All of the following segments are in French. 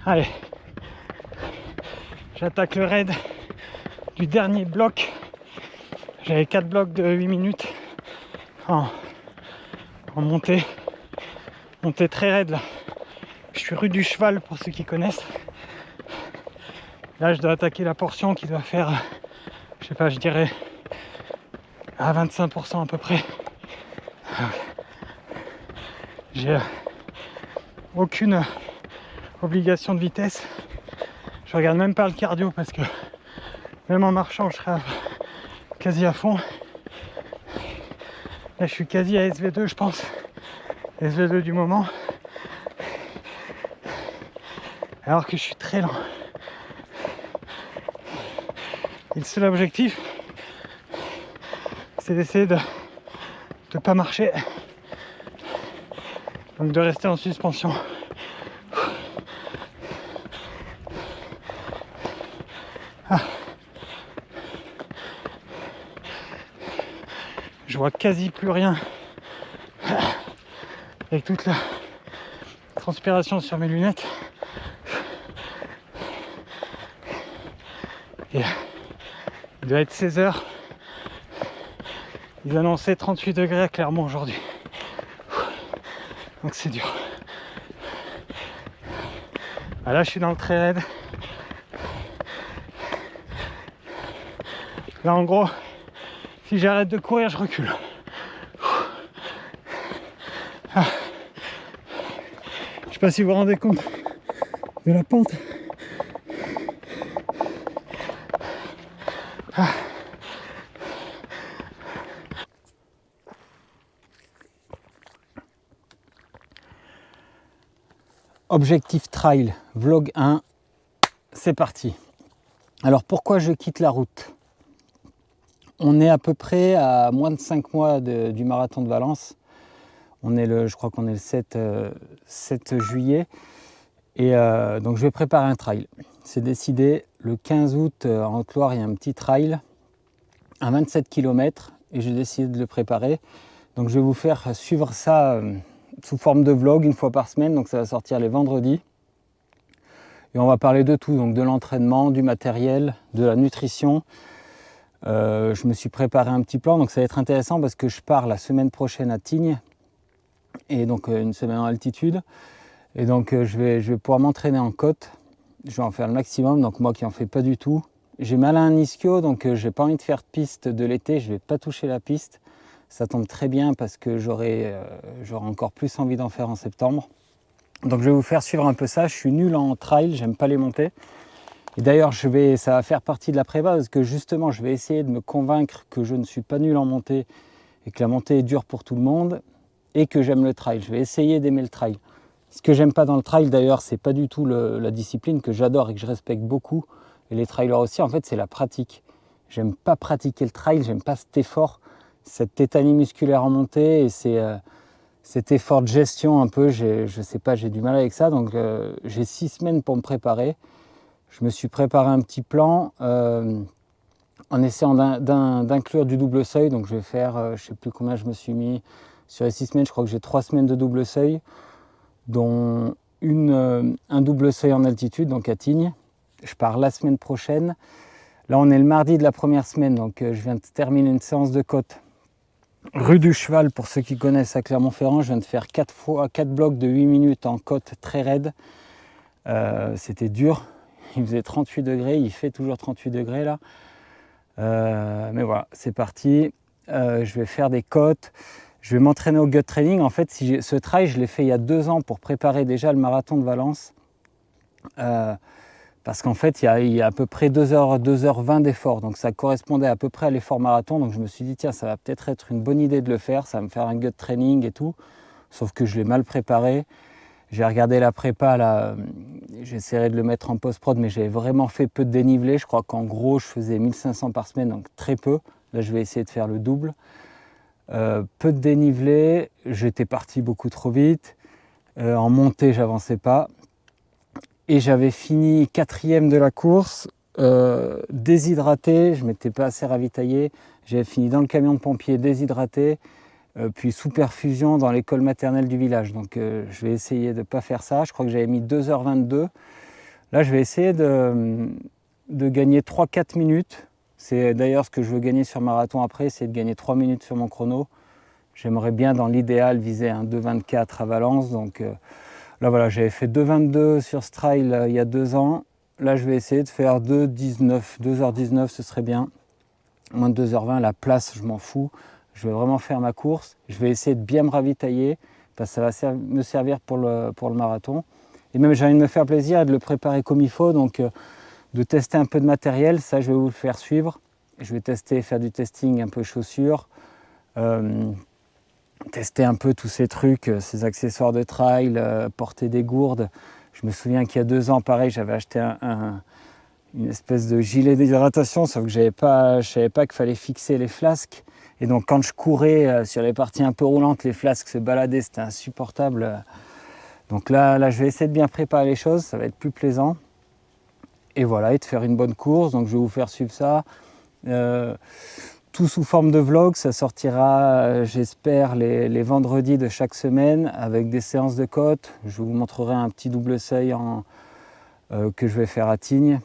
Allez, j'attaque le raid du dernier bloc. J'avais 4 blocs de 8 minutes en montée très raide là. Je suis rue du Cheval pour ceux qui connaissent. Là je dois attaquer la portion qui doit faire, je sais pas, je dirais à 25% à peu près. J'ai aucune obligation de vitesse. Je regarde même pas le cardio parce que même en marchant je serai quasi à fond. Là je suis quasi à SV2 je pense. SV2 du moment. Alors que je suis très lent. Et le seul objectif c'est d'essayer de ne pas marcher. Donc de rester en suspension. Je vois quasi plus rien avec toute la transpiration sur mes lunettes. Et il doit être 16h. Ils annonçaient 38 degrés à Clermont aujourd'hui. Donc c'est dur. Ah là je suis dans le très raide. Là en gros, si j'arrête de courir, je recule. Ah. Je sais pas si vous vous rendez compte de la pente. Ah. Objectif trail, vlog 1, c'est parti. Alors pourquoi je quitte la route? On est à peu près à moins de 5 mois du marathon de Valence. Je crois qu'on est le 7 juillet. Et donc je vais préparer un trail. C'est décidé, le 15 août en Haute-Loire, il y a un petit trail à 27 km et j'ai décidé de le préparer. Donc je vais vous faire suivre ça sous forme de vlog une fois par semaine. Donc ça va sortir les vendredis. Et on va parler de tout, donc de l'entraînement, du matériel, de la nutrition. Je me suis préparé un petit plan, donc ça va être intéressant parce que je pars la semaine prochaine à Tignes. Et donc une semaine en altitude. Et donc je vais pouvoir m'entraîner en côte. Je vais en faire le maximum, donc moi qui en fais pas du tout. J'ai mal à un ischio, donc j'ai pas envie de faire de piste de l'été, je vais pas toucher la piste. Ça tombe très bien parce que j'aurai encore plus envie d'en faire en septembre. Donc je vais vous faire suivre un peu ça. Je suis nul en trail, j'aime pas les montées. Et d'ailleurs ça va faire partie de la prépa parce que justement je vais essayer de me convaincre que je ne suis pas nul en montée et que la montée est dure pour tout le monde et que j'aime le trail. Je vais essayer d'aimer le trail. Ce que j'aime pas dans le trail d'ailleurs, c'est pas du tout la discipline que j'adore et que je respecte beaucoup. Et les trailers aussi, en fait, c'est la pratique. J'aime pas pratiquer le trail, j'aime pas cet effort, cette tétanie musculaire en montée et cet effort de gestion un peu. Je sais pas, j'ai du mal avec ça. Donc j'ai 6 semaines pour me préparer. Je me suis préparé un petit plan en essayant d'inclure du double seuil. Donc je vais faire, je sais plus combien je me suis mis sur les 6 semaines. Je crois que j'ai 3 semaines de double seuil, dont un double seuil en altitude, donc à Tignes. Je pars la semaine prochaine. Là, on est le mardi de la première semaine, donc je viens de terminer une séance de côte. Rue du Cheval, pour ceux qui connaissent à Clermont-Ferrand, je viens de faire 4 blocs de 8 minutes en côte très raide. C'était dur, il faisait 38 degrés, il fait toujours 38 degrés là. Mais voilà, c'est parti. Je vais faire des côtes. Je vais m'entraîner au gut training. En fait, ce trail, je l'ai fait il y a 2 ans pour préparer déjà le marathon de Valence. Parce qu'en fait, il y a à peu près 2h20 d'effort. Donc ça correspondait à peu près à l'effort marathon. Donc je me suis dit, tiens, ça va peut-être être une bonne idée de le faire. Ça va me faire un gut training et tout. Sauf que je l'ai mal préparé. J'ai regardé la prépa, là, j'essaierai de le mettre en post-prod, mais j'avais vraiment fait peu de dénivelé. Je crois qu'en gros, je faisais 1500 par semaine, donc très peu. Là, je vais essayer de faire le double. Peu de dénivelé, j'étais parti beaucoup trop vite. En montée, j'avançais pas. Et j'avais fini 4e de la course, déshydraté, je ne m'étais pas assez ravitaillé. J'avais fini dans le camion de pompiers déshydraté. puis sous perfusion dans l'école maternelle du village. Donc je vais essayer de ne pas faire ça. Je crois que j'avais mis 2h22. Là, je vais essayer de gagner 3-4 minutes. C'est d'ailleurs ce que je veux gagner sur marathon après, c'est de gagner 3 minutes sur mon chrono. J'aimerais bien, dans l'idéal, viser un 2h24 à Valence. Donc là, voilà, j'avais fait 2h22 sur ce trail il y a 2 ans. Là, je vais essayer de faire 2h19. 2h19, ce serait bien. Moins de 2h20, la place, je m'en fous. Je vais vraiment faire ma course. Je vais essayer de bien me ravitailler, parce que ça va me servir pour le marathon. Et même, j'ai envie de me faire plaisir et de le préparer comme il faut. Donc, de tester un peu de matériel, ça, je vais vous le faire suivre. Je vais faire du testing un peu chaussures. Tester un peu tous ces trucs, ces accessoires de trail, porter des gourdes. Je me souviens qu'il y a 2 ans, pareil, j'avais acheté une espèce de gilet d'hydratation, sauf que je ne savais pas qu'il fallait fixer les flasques. Et donc quand je courais sur les parties un peu roulantes, les flasques se baladaient, c'était insupportable. Donc là, je vais essayer de bien préparer les choses, ça va être plus plaisant. Et voilà, et de faire une bonne course, donc je vais vous faire suivre ça. Tout sous forme de vlog, ça sortira, j'espère, les vendredis de chaque semaine avec des séances de côte. Je vous montrerai un petit double seuil que je vais faire à Tignes.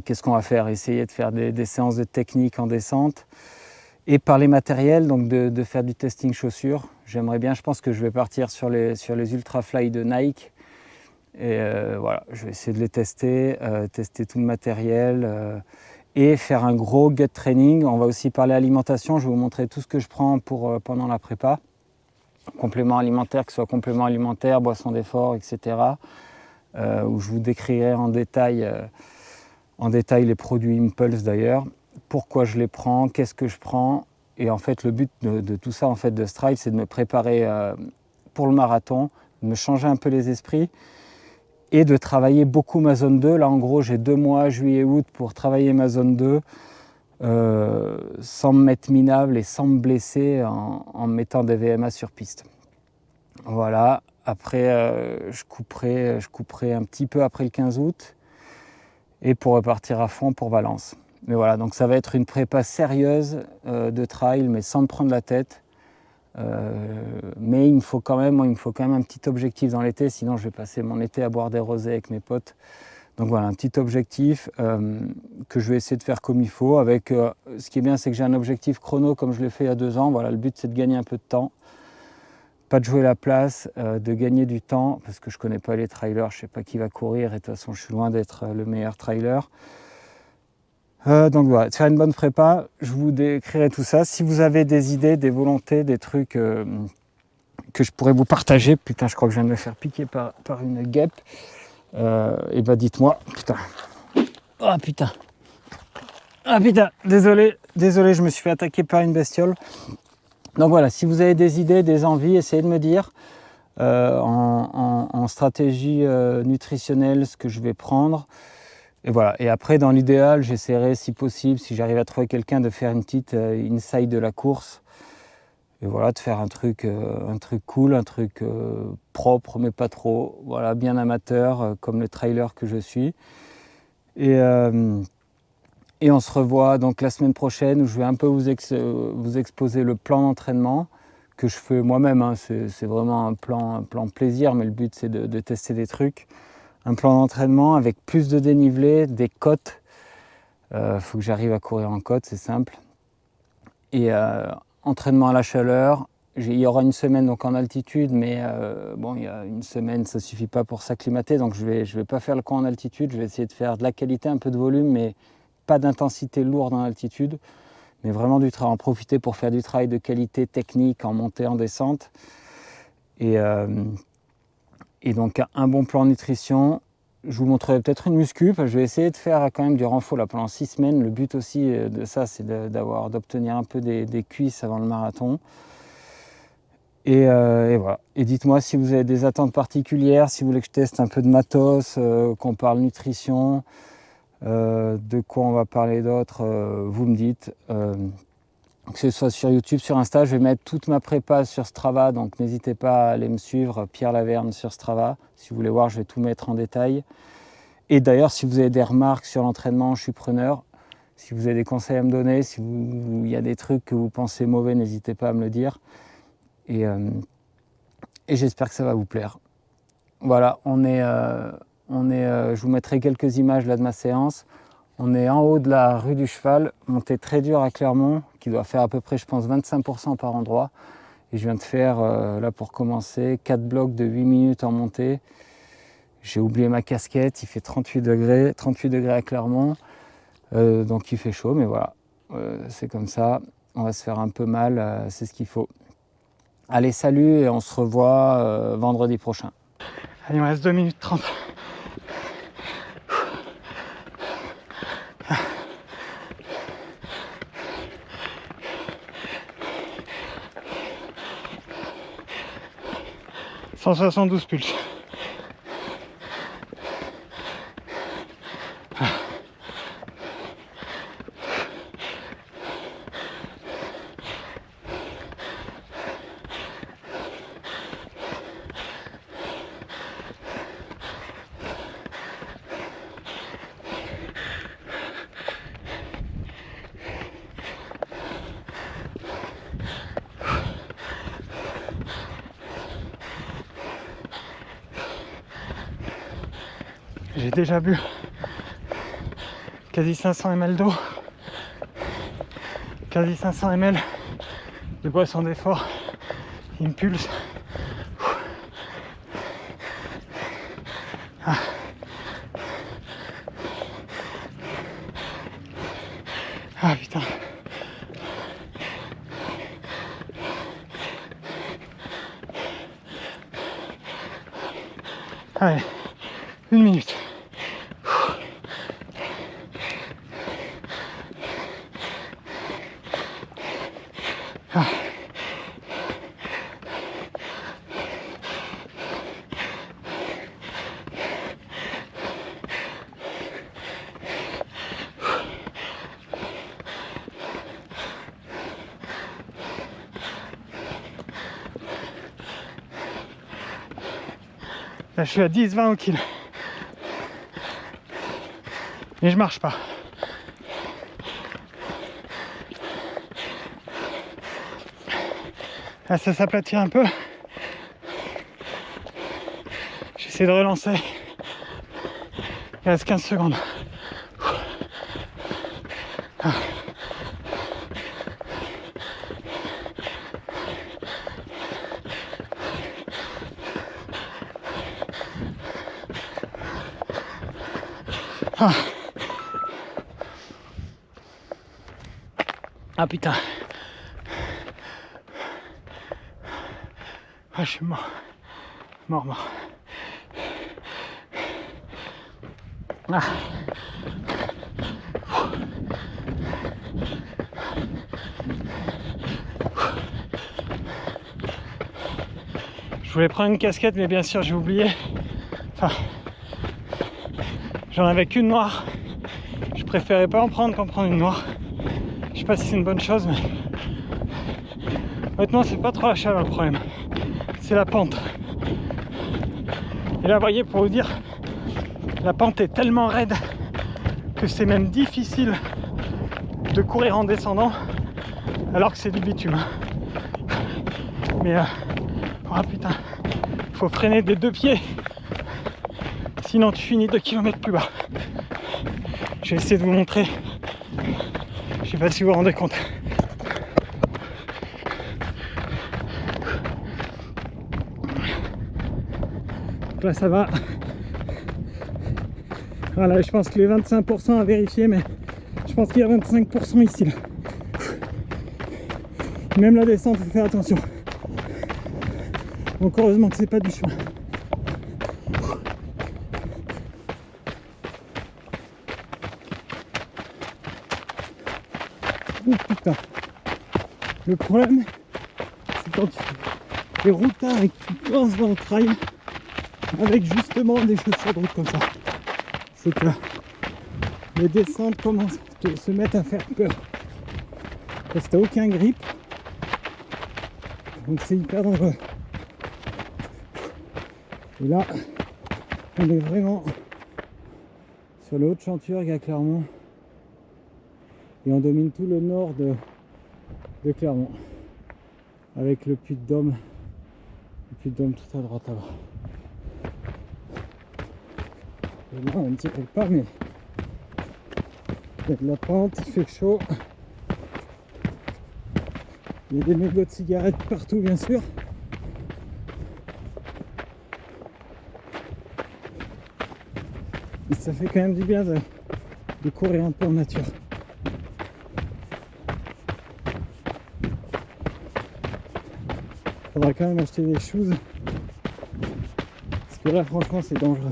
Qu'est-ce qu'on va faire? Essayer de faire des séances de technique en descente et par les matériels, donc de faire du testing chaussures. J'aimerais bien, je pense que je vais partir sur les Ultrafly de Nike. Et voilà, je vais essayer de les tester, tester tout le matériel et faire un gros gut training. On va aussi parler alimentation, je vais vous montrer tout ce que je prends pendant la prépa. Compléments alimentaires, que ce soit compléments alimentaires, boissons d'effort, etc. Où je vous décrirai en détail les produits Impulse d'ailleurs, pourquoi je les prends, qu'est-ce que je prends. Et en fait, le but de tout ça, en fait, de ce trail, c'est de me préparer pour le marathon, de me changer un peu les esprits et de travailler beaucoup ma zone 2. Là, en gros, j'ai 2 mois, juillet-août, pour travailler ma zone 2 sans me mettre minable et sans me blesser en mettant des VMA sur piste. Voilà. Après, je couperai un petit peu après le 15 août et pour repartir à fond pour Valence. Mais voilà, donc ça va être une prépa sérieuse de trail, mais sans me prendre la tête. Mais il me faut quand même un petit objectif dans l'été, sinon je vais passer mon été à boire des rosés avec mes potes. Donc voilà, un petit objectif que je vais essayer de faire comme il faut. Ce qui est bien, c'est que j'ai un objectif chrono comme je l'ai fait il y a 2 ans. Voilà, le but, c'est de gagner un peu de temps. Pas de jouer la place, de gagner du temps, parce que je ne connais pas les trailers, je ne sais pas qui va courir, et de toute façon, je suis loin d'être le meilleur trailer. Donc voilà, de faire une bonne prépa, je vous décrirai tout ça. Si vous avez des idées, des volontés, des trucs que je pourrais vous partager, putain, je crois que je viens de me faire piquer par une guêpe, et bah dites-moi, putain. Oh putain. Ah putain, désolé, je me suis fait attaquer par une bestiole. Donc voilà, si vous avez des idées, des envies, essayez de me dire en stratégie nutritionnelle ce que je vais prendre. Et voilà. Et après, dans l'idéal, j'essaierai, si possible, si j'arrive à trouver quelqu'un, de faire une petite inside de la course. Et voilà, de faire un truc cool, un truc propre, mais pas trop. Voilà, bien amateur, comme le trailer que je suis. Et on se revoit donc la semaine prochaine où je vais un peu vous exposer le plan d'entraînement que je fais moi-même. Hein. C'est vraiment un plan plaisir, mais le but c'est de tester des trucs. Un plan d'entraînement avec plus de dénivelé, des côtes. Faut que j'arrive à courir en côte, c'est simple. Et entraînement à la chaleur. Il y aura une semaine donc en altitude, mais bon, il y a une semaine, ça suffit pas pour s'acclimater. Donc je vais pas faire le camp en altitude. Je vais essayer de faire de la qualité, un peu de volume, mais pas d'intensité lourde en altitude. Mais vraiment en profiter pour faire du travail de qualité technique en montée, en descente. Et donc un bon plan de nutrition. Je vous montrerai peut-être une muscu, parce que je vais essayer de faire quand même du renfort là pendant 6 semaines. Le but aussi de ça, c'est d'obtenir un peu des cuisses avant le marathon. Et voilà. Et dites-moi si vous avez des attentes particulières, si vous voulez que je teste un peu de matos, qu'on parle nutrition, de quoi on va parler d'autre, vous me dites. Que ce soit sur YouTube, sur Insta, je vais mettre toute ma prépa sur Strava, donc n'hésitez pas à aller me suivre, Pierre Laverne sur Strava. Si vous voulez voir, je vais tout mettre en détail. Et d'ailleurs, si vous avez des remarques sur l'entraînement, je suis preneur. Si vous avez des conseils à me donner, si il y a des trucs que vous pensez mauvais, n'hésitez pas à me le dire. Et j'espère que ça va vous plaire. Voilà, je vous mettrai quelques images là de ma séance. On est en haut de la rue du Cheval, montée très dure à Clermont, qui doit faire à peu près, je pense, 25% par endroit. Et je viens de faire, là pour commencer, 4 blocs de 8 minutes en montée. J'ai oublié ma casquette, il fait 38 degrés à Clermont. Donc il fait chaud, mais voilà, c'est comme ça. On va se faire un peu mal, c'est ce qu'il faut. Allez, salut et on se revoit vendredi prochain. Allez, il me reste 2 minutes 30. « 172 pulses. J'ai déjà bu quasi 500 ml d'eau, quasi 500 ml de boisson d'effort, Impulse. Ah. Ah putain. Allez, 1 minute. Ah. Là, je suis à 10-20 au kill. Mais je marche pas. Là, ça s'aplatit un peu. J'essaie de relancer. Il reste 15 secondes. Ah. Ah. Ah putain. Ah, je suis mort. Mort. Ah. Je voulais prendre une casquette, mais bien sûr j'ai oublié. Enfin, j'en avais qu'une noire. Je préférais pas en prendre qu'en prendre une noire. Je sais pas si c'est une bonne chose, mais honnêtement c'est pas trop la chaleur le problème. C'est la pente. Et là, vous voyez, pour vous dire, la pente est tellement raide que c'est même difficile de courir en descendant alors que c'est du bitume. Mais oh putain, faut freiner des 2 pieds, sinon tu finis 2 km plus bas. Je vais essayer de vous montrer. Je sais pas si vous vous rendez compte. Donc là ça va. Voilà, je pense que les 25% à vérifier, mais je pense qu'il y a 25% ici là. Même la descente, il faut faire attention. Donc heureusement que c'est pas du chemin. Oh putain. Le problème, c'est quand tu fais des routards et que tu te lances dans le trail avec justement des chaussures de route comme ça. C'est que les descentes commencent à se mettre à faire peur. Parce que t'as aucun grip. Donc c'est hyper dangereux. Et là, on est vraiment sur le Haut de Chanturgue à Clermont. Et on domine tout le nord de Clermont. Avec le Puy-de-Dôme. Le Puy-de-Dôme tout à droite là-bas. Et là on ne dirait pas, mais il y a de la pente, il fait chaud. Il y a des mégots de cigarettes partout bien sûr. Mais ça fait quand même du bien de courir un peu en nature. Faudra quand même acheter des choses. Parce que là franchement c'est dangereux.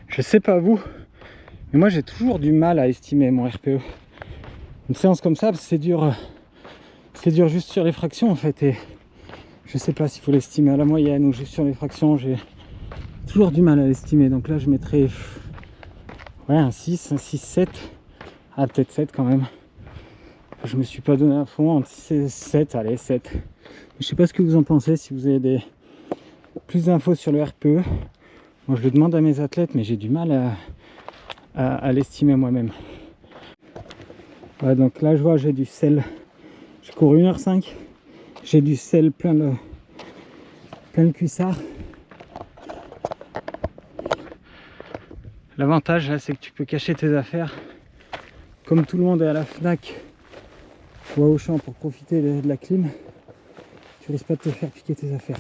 Je sais pas vous, mais moi j'ai toujours du mal à estimer mon RPE. Une séance comme ça, c'est dur juste sur les fractions en fait. Et je sais pas s'il faut l'estimer à la moyenne ou juste sur les fractions. J'ai toujours du mal à l'estimer. Donc là je mettrais un 6, 7. Ah peut-être 7 quand même. Je me suis pas donné à fond, entre 7, allez 7. Je sais pas ce que vous en pensez, si vous avez plus d'infos sur le RPE. Moi je le demande à mes athlètes, mais j'ai du mal à l'estimer moi-même. Ouais, donc là je vois j'ai du sel. Je cours 1h05. J'ai du sel plein le cuissard. L'avantage là c'est que tu peux cacher tes affaires. Comme tout le monde est à la Fnac ou à Auchan pour profiter de la clim, tu risques pas de te faire piquer tes affaires.